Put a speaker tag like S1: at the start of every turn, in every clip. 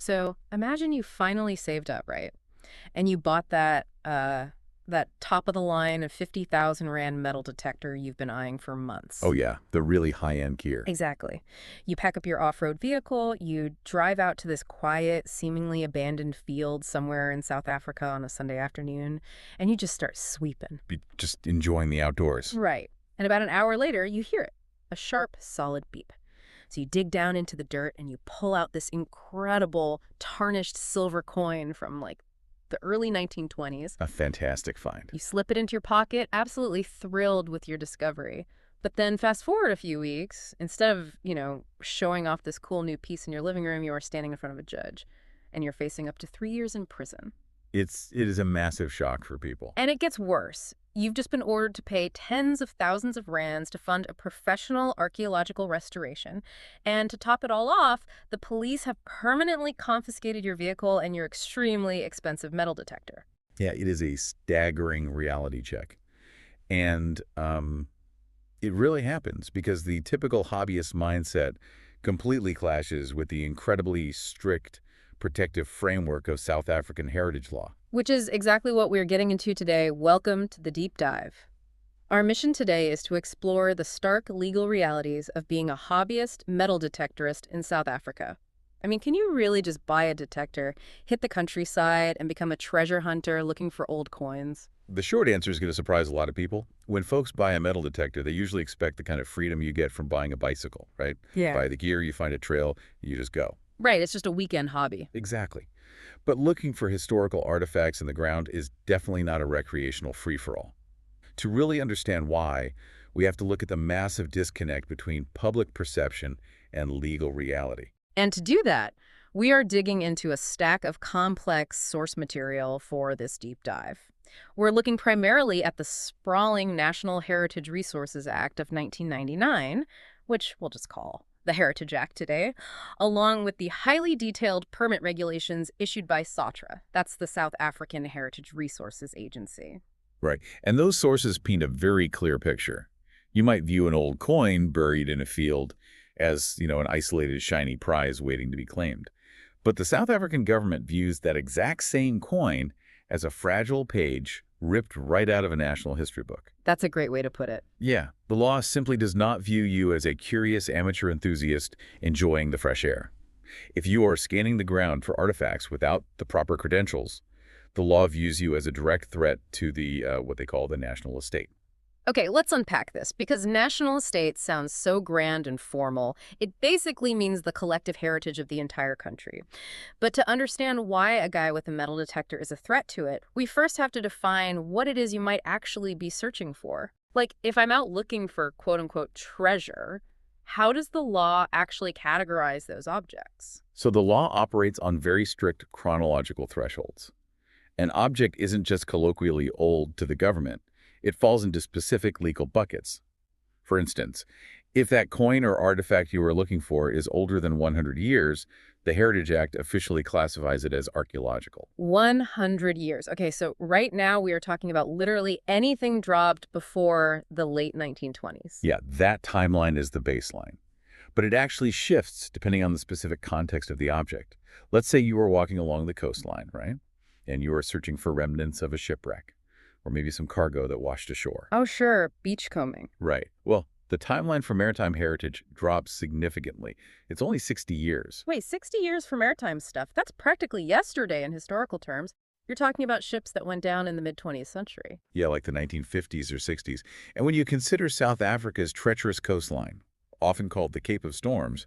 S1: So imagine you finally saved up, right? And you bought that top of the line of 50,000 Rand metal detector you've been eyeing for
S2: Oh
S1: months.
S2: yeah, the really high-end gear.
S1: Exactly. You pack up your off-road vehicle, you drive out to this quiet, seemingly abandoned field somewhere in South Africa on a Sunday afternoon, and you just start sweeping.
S2: Be just enjoying the outdoors.
S1: Right. And about an hour later, you hear it, a sharp, solid beep. So you dig down into the dirt and you pull out this incredible tarnished silver coin from like the early 1920s.
S2: A fantastic find.
S1: You slip it into your pocket, absolutely thrilled with your discovery. But then fast forward a few weeks, instead of, showing off this cool new piece in your living room, you are standing in front of a judge and you're facing up to 3 years in prison.
S2: It is a massive shock for people.
S1: And it gets worse. You've just been ordered to pay tens of thousands of rands to fund a professional archaeological restoration. And to top it all off, the police have permanently confiscated your vehicle and your extremely expensive metal detector.
S2: Yeah, it is a staggering reality check. And it really happens because the typical hobbyist mindset completely clashes with the incredibly strict protective framework of South African heritage law.
S1: Which is exactly what we're getting into today. Welcome to the deep dive. Our mission today is to explore the stark legal realities of being a hobbyist metal detectorist in South Africa. I mean, can you really just buy a detector, hit the countryside, and become a treasure hunter looking for old coins?
S2: The short answer is going to surprise a lot of people. When folks buy a metal detector, they usually expect the kind of freedom you get from buying a bicycle, right?
S1: Yeah.
S2: Buy the gear, you find a trail, you just go.
S1: Right, it's just a weekend hobby.
S2: Exactly. But looking for historical artifacts in the ground is definitely not a recreational free-for-all. To really understand why, we have to look at the massive disconnect between public perception and legal reality.
S1: And to do that, we are digging into a stack of complex source material for this deep dive. We're looking primarily at the sprawling National Heritage Resources Act of 1999, which we'll just call the Heritage Act today, along with the highly detailed permit regulations issued by SAHRA. That's the South African Heritage Resources Agency.
S2: Right. And those sources paint a very clear picture. You might view an old coin buried in a field as, an isolated shiny prize waiting to be claimed. But the South African government views that exact same coin as a fragile page ripped right out of a national history book.
S1: That's a great way to put it.
S2: Yeah, the law simply does not view you as a curious amateur enthusiast enjoying the fresh air. If you are scanning the ground for artifacts without the proper credentials, the law views you as a direct threat to the what they call the national estate.
S1: Okay, let's unpack this, because national estate sounds so grand and formal. It basically means the collective heritage of the entire country. But to understand why a guy with a metal detector is a threat to it, we first have to define what it is you might actually be searching for. Like, if I'm out looking for quote-unquote treasure, how does the law actually categorize those objects?
S2: So the law operates on very strict chronological thresholds. An object isn't just colloquially old to the government. It falls into specific legal buckets. For instance, if that coin or artifact you are looking for is older than 100 years, the Heritage Act officially classifies it as archaeological.
S1: 100 years. Okay, so right now we are talking about literally anything dropped before the late 1920s.
S2: Yeah, that timeline is the baseline. But it actually shifts depending on the specific context of the object. Let's say you were walking along the coastline, right? And you are searching for remnants of a shipwreck, or maybe some cargo that washed ashore.
S1: Oh, sure, beachcombing.
S2: Right. Well, the timeline for maritime heritage drops significantly. It's only 60 years.
S1: Wait, 60 years for maritime stuff? That's practically yesterday in historical terms. You're talking about ships that went down in the mid-20th century.
S2: Yeah, like the 1950s or 60s. And when you consider South Africa's treacherous coastline, often called the Cape of Storms,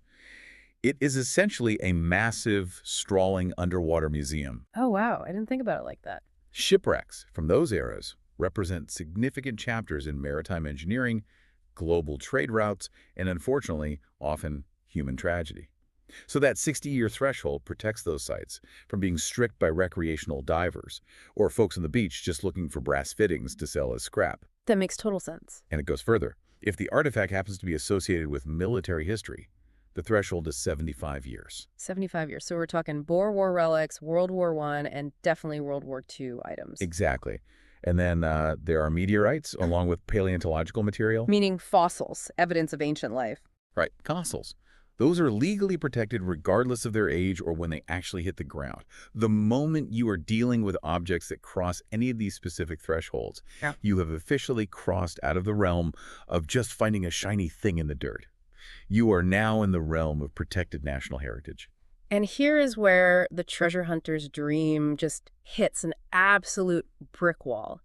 S2: it is essentially a massive, sprawling underwater museum.
S1: Oh, wow. I didn't think about it like that.
S2: Shipwrecks from those eras represent significant chapters in maritime engineering, global trade routes, and unfortunately, often human tragedy. So that 60-year threshold protects those sites from being stripped by recreational divers or folks on the beach just looking for brass fittings to sell as scrap.
S1: That makes total sense.
S2: And it goes further. If the artifact happens to be associated with military history, the threshold is 75 years.
S1: 75 years. So we're talking Boer War relics, World War I, and definitely World War II items.
S2: Exactly. And then there are meteorites along with paleontological material.
S1: Meaning fossils, evidence of ancient life.
S2: Right, fossils. Those are legally protected regardless of their age or when they actually hit the ground. The moment you are dealing with objects that cross any of these specific thresholds,
S1: Yeah.
S2: you have officially crossed out of the realm of just finding a shiny thing in the dirt. You are now in the realm of protected national heritage.
S1: And here is where the treasure hunter's dream just hits an absolute brick wall.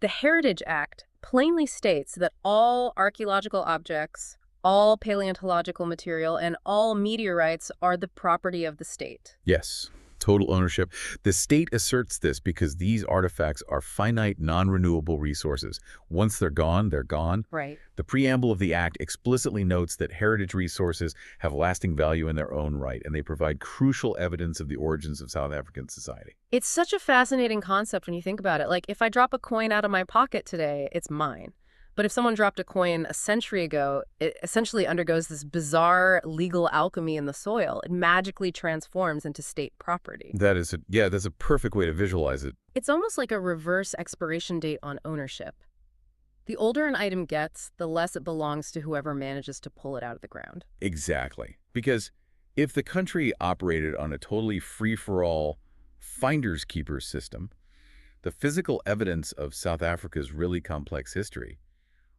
S1: The Heritage Act plainly states that all archaeological objects, all paleontological material, and all meteorites are the property of the state.
S2: Yes, total ownership. The state asserts this because these artifacts are finite, non-renewable resources. Once they're gone, they're gone.
S1: Right.
S2: The preamble of the Act explicitly notes that heritage resources have lasting value in their own right, and they provide crucial evidence of the origins of South African society.
S1: It's such a fascinating concept when you think about it. Like, if I drop a coin out of my pocket today, it's mine. But if someone dropped a coin a century ago, it essentially undergoes this bizarre legal alchemy in the soil. It magically transforms into state property.
S2: That's a perfect way to visualize it.
S1: It's almost like a reverse expiration date on ownership. The older an item gets, the less it belongs to whoever manages to pull it out of the ground.
S2: Exactly. Because if the country operated on a totally free-for-all finders keepers system, the physical evidence of South Africa's really complex history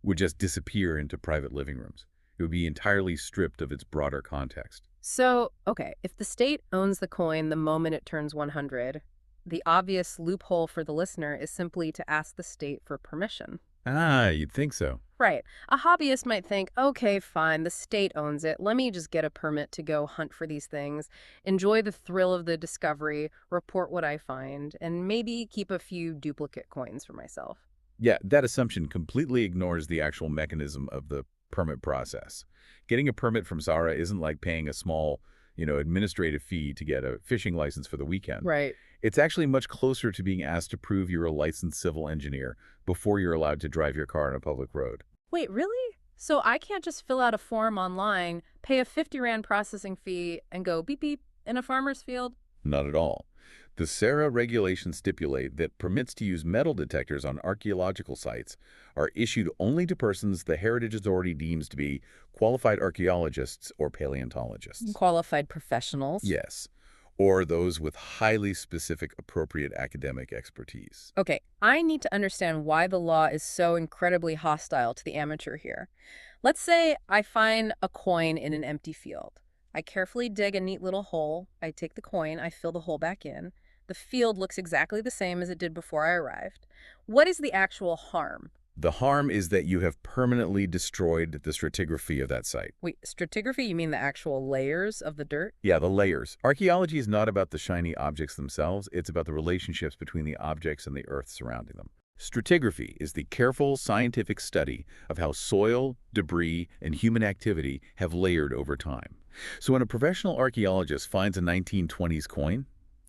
S2: would just disappear into private living rooms. It would be entirely stripped of its broader context.
S1: So, okay, if the state owns the coin the moment it turns 100, the obvious loophole for the listener is simply to ask the state for permission.
S2: Ah, you'd think so.
S1: Right. A hobbyist might think, okay, fine, the state owns it. Let me just get a permit to go hunt for these things, enjoy the thrill of the discovery, report what I find, and maybe keep a few duplicate coins for myself.
S2: Yeah, that assumption completely ignores the actual mechanism of the permit process. Getting a permit from SAHRA isn't like paying a small, administrative fee to get a fishing license for the weekend.
S1: Right.
S2: It's actually much closer to being asked to prove you're a licensed civil engineer before you're allowed to drive your car on a public road.
S1: Wait, really? So I can't just fill out a form online, pay a 50 Rand processing fee, and go beep beep in a farmer's field?
S2: Not at all. The SAHRA regulations stipulate that permits to use metal detectors on archaeological sites are issued only to persons the Heritage Authority deems to be qualified archaeologists or paleontologists.
S1: Qualified professionals?
S2: Yes, or those with highly specific appropriate academic expertise.
S1: Okay, I need to understand why the law is so incredibly hostile to the amateur here. Let's say I find a coin in an empty field. I carefully dig a neat little hole. I take the coin, I fill the hole back in. The field looks exactly the same as it did before I arrived. What is the actual harm?
S2: The harm is that you have permanently destroyed the stratigraphy of that site.
S1: Wait, stratigraphy? You mean the actual layers of the dirt?
S2: Yeah, the layers. Archaeology is not about the shiny objects themselves. It's about the relationships between the objects and the earth surrounding them. Stratigraphy is the careful scientific study of how soil, debris, and human activity have layered over time. So when a professional archaeologist finds a 1920s coin,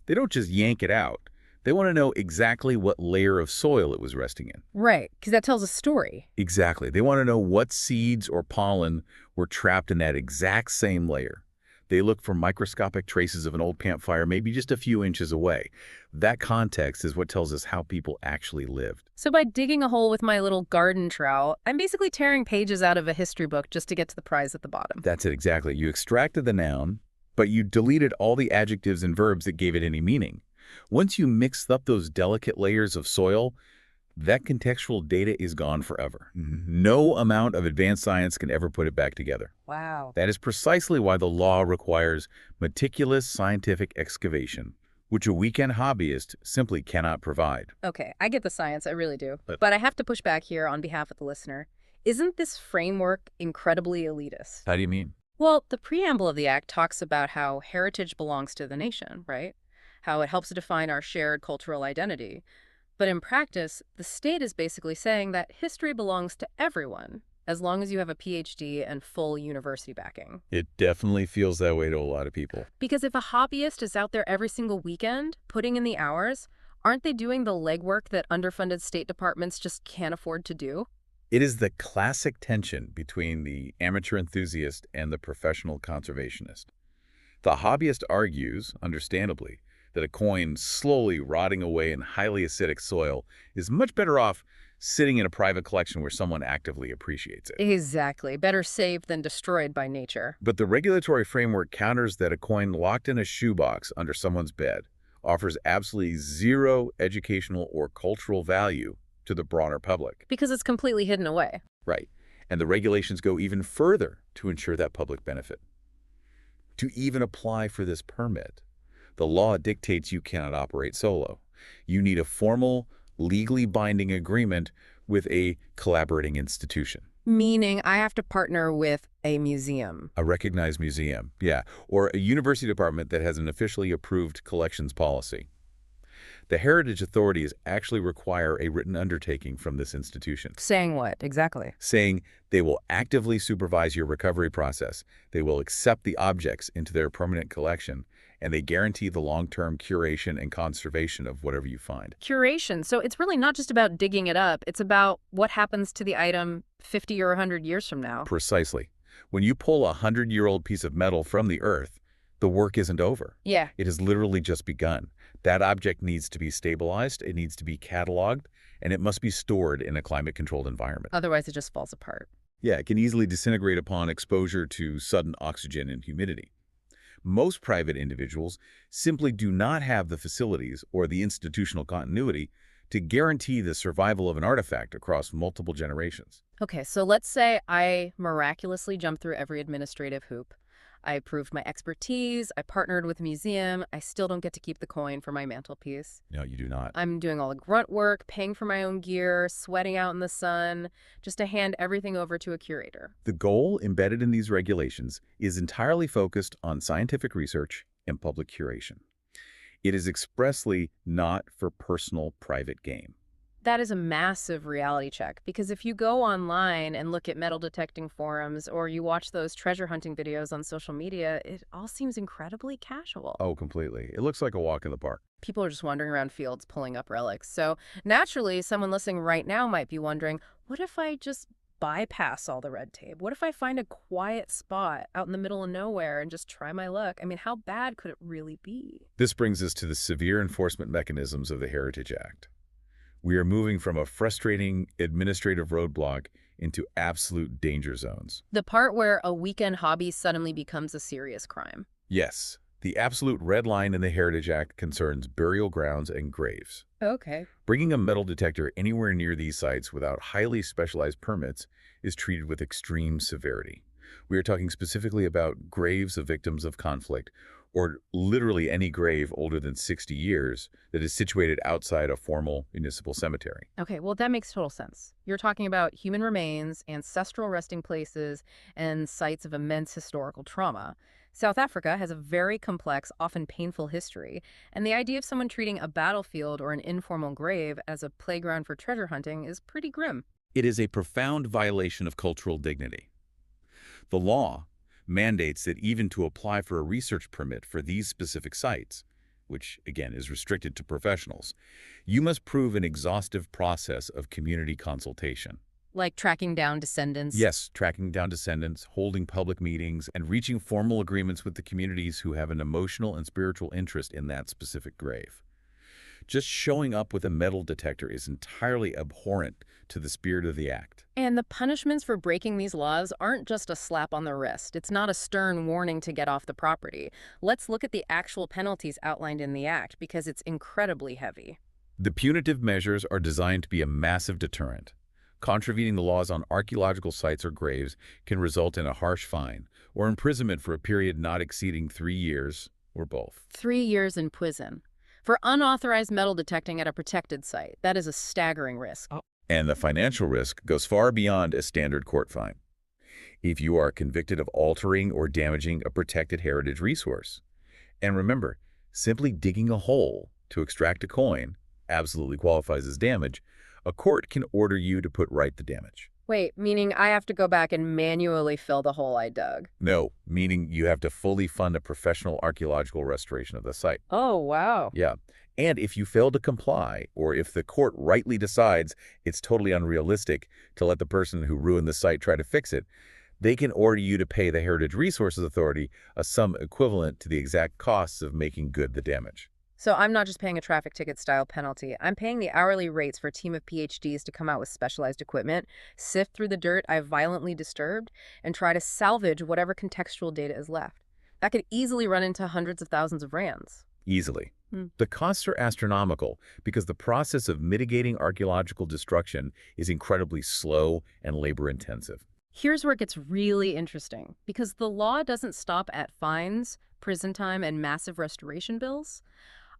S2: they don't just yank it out. They want to know exactly what layer of soil it was resting in.
S1: Right, because that tells a story.
S2: Exactly. They want to know what seeds or pollen were trapped in that exact same layer. They look for microscopic traces of an old campfire maybe just a few inches away. That context is what tells us how people actually lived.
S1: So by digging a hole with my little garden trowel, I'm basically tearing pages out of a history book just to get to the prize at the bottom.
S2: That's it, exactly. You extracted the noun, but you deleted all the adjectives and verbs that gave it any meaning. Once you mix up those delicate layers of soil, that contextual data is gone forever. No amount of advanced science can ever put it back together.
S1: Wow.
S2: That is precisely why the law requires meticulous scientific excavation, which a weekend hobbyist simply cannot provide.
S1: Okay, I get the science, I really do.
S2: But-
S1: But I have to push back here on behalf of the listener. Isn't this framework incredibly elitist?
S2: How do you mean?
S1: Well, the preamble of the Act talks about how heritage belongs to the nation, right? How it helps define our shared cultural identity. But in practice, the state is basically saying that history belongs to everyone, as long as you have a PhD and full university backing.
S2: It definitely feels that way to a lot of people.
S1: Because if a hobbyist is out there every single weekend, putting in the hours, aren't they doing the legwork that underfunded state departments just can't afford to do?
S2: It is the classic tension between the amateur enthusiast and the professional conservationist. The hobbyist argues, understandably, that a coin slowly rotting away in highly acidic soil is much better off sitting in a private collection where someone actively appreciates it.
S1: Exactly. Better saved than destroyed by nature.
S2: But the regulatory framework counters that a coin locked in a shoebox under someone's bed offers absolutely zero educational or cultural value to the broader public.
S1: Because it's completely hidden away.
S2: Right. And the regulations go even further to ensure that public benefit. To even apply for this permit, the law dictates you cannot operate solo. You need a formal, legally binding agreement with a collaborating institution.
S1: Meaning I have to partner with a museum.
S2: A recognized museum, yeah, or a university department that has an officially approved collections policy. The Heritage Authorities actually require a written undertaking from this institution,
S1: Saying what, exactly?
S2: saying they will actively supervise your recovery process, they will accept the objects into their permanent collection, and they guarantee the long-term curation and conservation of whatever you find.
S1: Curation. So it's really not just about digging it up. It's about what happens to the item 50 or 100 years from now.
S2: Precisely. When you pull a 100-year-old piece of metal from the earth, the work isn't over.
S1: Yeah.
S2: It has literally just begun. That object needs to be stabilized, it needs to be cataloged, and it must be stored in a climate-controlled environment.
S1: Otherwise, it just falls apart.
S2: Yeah, it can easily disintegrate upon exposure to sudden oxygen and humidity. Most private individuals simply do not have the facilities or the institutional continuity to guarantee the survival of an artifact across multiple generations.
S1: Okay, so let's say I miraculously jumped through every administrative hoop. I proved my expertise, I partnered with a museum, I still don't get to keep the coin for my mantelpiece.
S2: No, you do not.
S1: I'm doing all the grunt work, paying for my own gear, sweating out in the sun, just to hand everything over to a curator.
S2: The goal embedded in these regulations is entirely focused on scientific research and public curation. It is expressly not for personal private gain.
S1: That is a massive reality check, because if you go online and look at metal detecting forums or you watch those treasure hunting videos on social media, it all seems incredibly casual.
S2: Oh, completely. It looks like a walk in the park.
S1: People are just wandering around fields pulling up relics. So naturally, someone listening right now might be wondering, what if I just bypass all the red tape? What if I find a quiet spot out in the middle of nowhere and just try my luck? I mean, how bad could it really be?
S2: This brings us to the severe enforcement mechanisms of the Heritage Act. We are moving from a frustrating administrative roadblock into absolute danger zones.
S1: The part where a weekend hobby suddenly becomes a serious crime.
S2: Yes, the absolute red line in the Heritage Act concerns burial grounds and graves.
S1: Okay.
S2: Bringing a metal detector anywhere near these sites without highly specialized permits is treated with extreme severity. We are talking specifically about graves of victims of conflict, or literally any grave older than 60 years that is situated outside a formal municipal cemetery.
S1: Okay, well, that makes total sense. You're talking about human remains, ancestral resting places, and sites of immense historical trauma. South Africa has a very complex, often painful history, and the idea of someone treating a battlefield or an informal grave as a playground for treasure hunting is pretty grim.
S2: It is a profound violation of cultural dignity. The law mandates that even to apply for a research permit for these specific sites, which again is restricted to professionals, you must prove an exhaustive process of community consultation.
S1: Like tracking down descendants?
S2: Yes, tracking down descendants, holding public meetings, and reaching formal agreements with the communities who have an emotional and spiritual interest in that specific grave. Just showing up with a metal detector is entirely abhorrent to the spirit of the act.
S1: And the punishments for breaking these laws aren't just a slap on the wrist. It's not a stern warning to get off the property. Let's look at the actual penalties outlined in the act, because it's incredibly heavy.
S2: The punitive measures are designed to be a massive deterrent. Contravening the laws on archaeological sites or graves can result in a harsh fine or imprisonment for a period not exceeding 3 years, or both.
S1: 3 years in prison. For unauthorized metal detecting at a protected site, that is a staggering risk.
S2: And the financial risk goes far beyond a standard court fine. If you are convicted of altering or damaging a protected heritage resource. And remember, simply digging a hole to extract a coin absolutely qualifies as damage. A court can order you to put right the damage.
S1: Wait, meaning I have to go back and manually fill the hole I dug?
S2: No, meaning you have to fully fund a professional archaeological restoration of the site.
S1: Oh, wow.
S2: Yeah. And if you fail to comply, or if the court rightly decides it's totally unrealistic to let the person who ruined the site try to fix it, they can order you to pay the Heritage Resources Authority a sum equivalent to the exact costs of making good the damage.
S1: So I'm not just paying a traffic ticket style penalty. I'm paying the hourly rates for a team of PhDs to come out with specialized equipment, sift through the dirt I've violently disturbed, and try to salvage whatever contextual data is left. That could easily run into hundreds of thousands of rands.
S2: Easily.
S1: Hmm.
S2: The costs are astronomical because the process of mitigating archaeological destruction is incredibly slow and labor-intensive.
S1: Here's where it gets really interesting, because the law doesn't stop at fines, prison time, and massive restoration bills.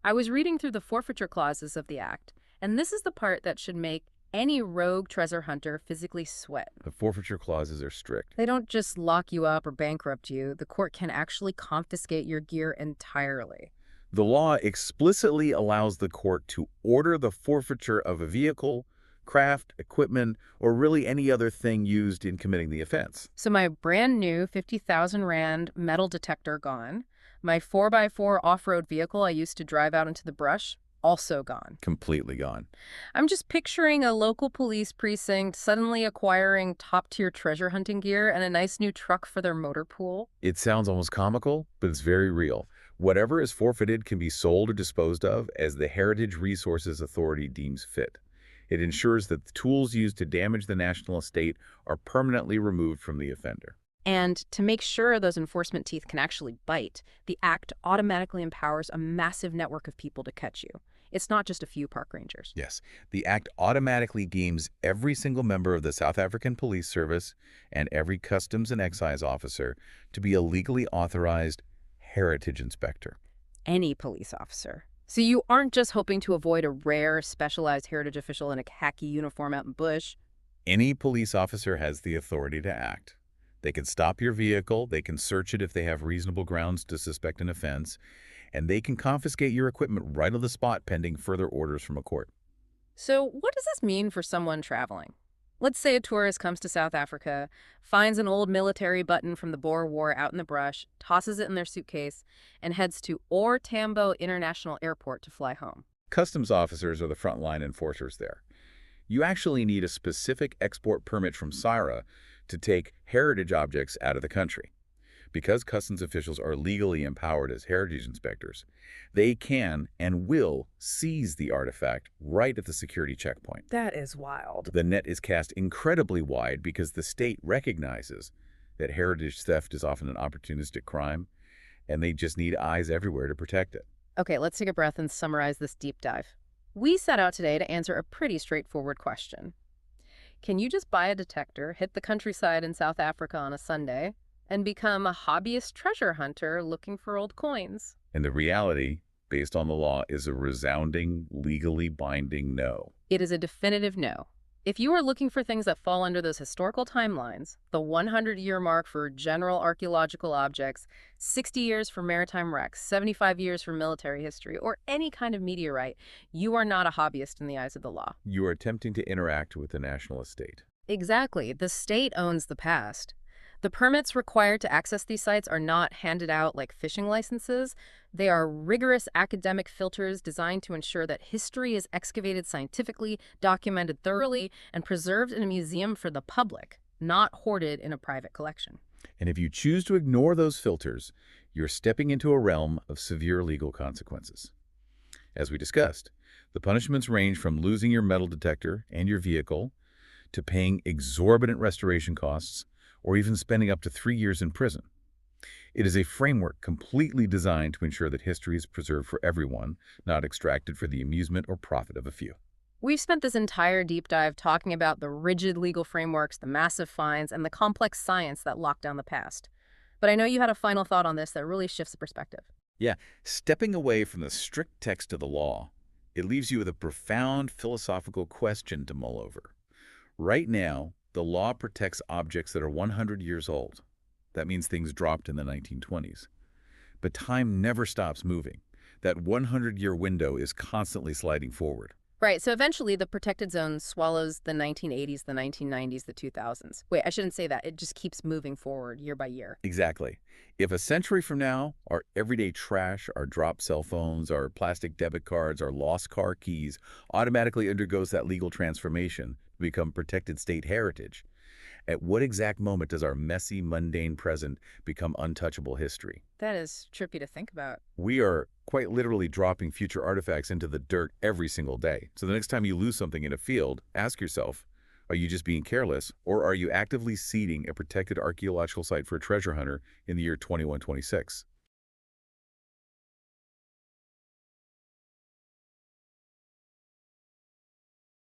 S1: I was reading through the forfeiture clauses of the act, and this is the part that should make any rogue treasure hunter physically sweat.
S2: The forfeiture clauses are strict.
S1: They don't just lock you up or bankrupt you. The court can actually confiscate your gear entirely.
S2: The law explicitly allows the court to order the forfeiture of a vehicle, craft, equipment, or really any other thing used in committing the offense.
S1: So my brand new 50,000 Rand metal detector gone. My 4x4 off-road vehicle I used to drive out into the brush, also gone.
S2: Completely gone.
S1: I'm just picturing a local police precinct suddenly acquiring top-tier treasure hunting gear and a nice new truck for their motor pool.
S2: It sounds almost comical, but it's very real. Whatever is forfeited can be sold or disposed of as the Heritage Resources Authority deems fit. It ensures that the tools used to damage the national estate are permanently removed from the offender.
S1: And to make sure those enforcement teeth can actually bite, the act automatically empowers a massive network of people to catch you. It's not just a few park rangers.
S2: Yes, the Act automatically deems every single member of the South African Police Service and every Customs and Excise officer to be a legally authorized heritage inspector.
S1: Any police officer. So you aren't just hoping to avoid a rare, specialized heritage official in a khaki uniform out in bush.
S2: Any police officer has the authority to act. They can stop your vehicle, they can search it if they have reasonable grounds to suspect an offense, and they can confiscate your equipment right on the spot pending further orders from a court.
S1: So what does this mean for someone traveling? Let's say a tourist comes to South Africa, finds an old military button from the Boer War out in the brush, tosses it in their suitcase, and heads to OR Tambo International Airport to fly home.
S2: Customs officers are the frontline enforcers there. You actually need a specific export permit from SAHRA to take heritage objects out of the country. Because customs officials are legally empowered as heritage inspectors, they can and will seize the artifact right at the security checkpoint.
S1: That is wild.
S2: The net is cast incredibly wide because the state recognizes that heritage theft is often an opportunistic crime, and they just need eyes everywhere to protect it.
S1: Okay, let's take a breath and summarize this deep dive. We set out today to answer a pretty straightforward question. Can you just buy a detector, hit the countryside in South Africa on a Sunday, and become a hobbyist treasure hunter looking for old coins?
S2: And the reality, based on the law, is a resounding, legally binding no.
S1: It is a definitive no. If you are looking for things that fall under those historical timelines, the 100-year mark for general archaeological objects, 60 years for maritime wrecks, 75 years for military history, or any kind of meteorite, you are not a hobbyist in the eyes of the law.
S2: You are attempting to interact with the national estate.
S1: Exactly. The state owns the past. The permits required to access these sites are not handed out like fishing licenses. They are rigorous academic filters designed to ensure that history is excavated scientifically, documented thoroughly, and preserved in a museum for the public, not hoarded in a private collection.
S2: And if you choose to ignore those filters, you're stepping into a realm of severe legal consequences. As we discussed, the punishments range from losing your metal detector and your vehicle to paying exorbitant restoration costs, or even spending up to 3 years in prison. It is a framework completely designed to ensure that history is preserved for everyone, not extracted for the amusement or profit of a few.
S1: We've spent this entire deep dive talking about the rigid legal frameworks, the massive fines, and the complex science that lock down the past. But I know you had a final thought on this that really shifts the perspective.
S2: Yeah, stepping away from the strict text of the law, it leaves you with a profound philosophical question to mull over. Right now, the law protects objects that are 100 years old. That means things dropped in the 1920s. But time never stops moving. That 100-year window is constantly sliding forward.
S1: Right, so eventually the protected zone swallows the 1980s, the 1990s, the 2000s. Wait, I shouldn't say that. It just keeps moving forward year by year.
S2: Exactly. If a century from now, our everyday trash, our dropped cell phones, our plastic debit cards, our lost car keys automatically undergoes that legal transformation to become protected state heritage, At what exact moment does our messy, mundane present become untouchable history?
S1: That is trippy to think about.
S2: We are quite literally dropping future artifacts into the dirt every single day. So the next time you lose something in a field, ask yourself, are you just being careless, or are you actively seeding a protected archaeological site for a treasure hunter in the year 2126?